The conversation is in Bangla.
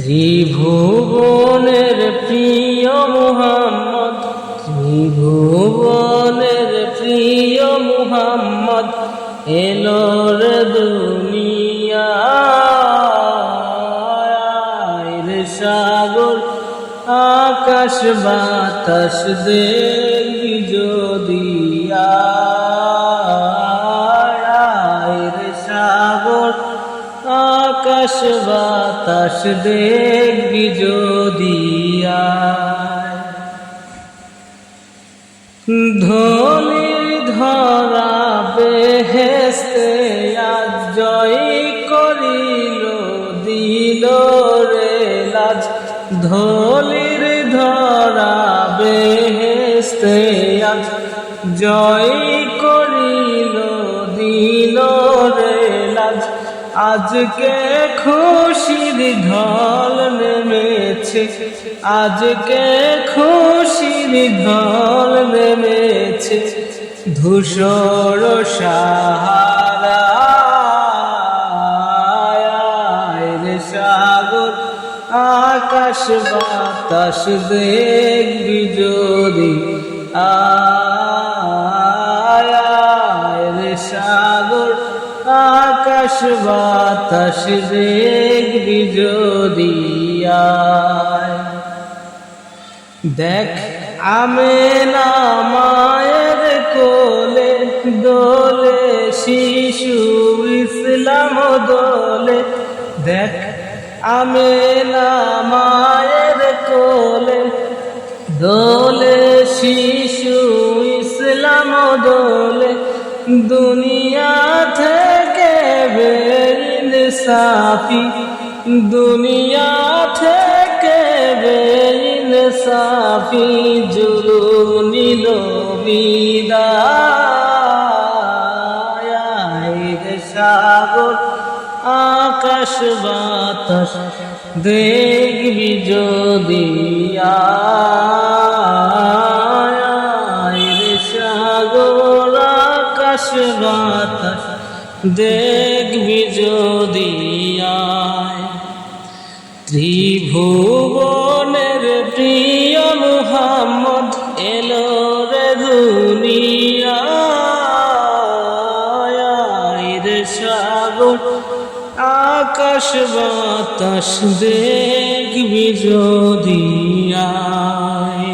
ত্রিভুবনের প্রিয় মুহাম্মদ, ত্রিভুবনের প্রিয় মুহাম্মদ এলো রে দুনিয়ায়। রে সাগর আকাশ বাতাস দেখবি যদি আয়। রে সাগর আকাশ বাতাস দেখবি যদি আয়। ধনির ধরা বেহেশতে আজ জয় করিল দিল রে লাজ। ধনির ধরা বেহেশতে আজ জয় করিল দিল রে লাজ। আজকে খুশির ঢল নেমেছে, আজকে খুশির ঢল নেমেছে ধূসর সাহারায়। রে সাগর আকাশ বাতাস দেখবি যদি আয়। রে সাগর আকাশ বাতাস দেখবি যদি আয়। দেখ আমেনা মায়ের কোলে দোলে শিশু ইসলাম দোলে। দেখ আমেনা মায়ের কোলে দোলে শিশু ইসলাম দোলে। দুনিয়া থেকে বেইনসাফি, দুনিয়া থেকে বেইনসাফি জুলুম নিল বিদায়। রে সাগর আকাশ বাতাস দেখবি যদি আয়। রে সাগর আকাশ বাতাস দেখবি যদি আয়। ত্রিভুবনের প্রিয় মুহাম্মদ এলো রে দুনিয়ায়। রে সাগর আকাশ বাতাস দেখবি যদি আয়।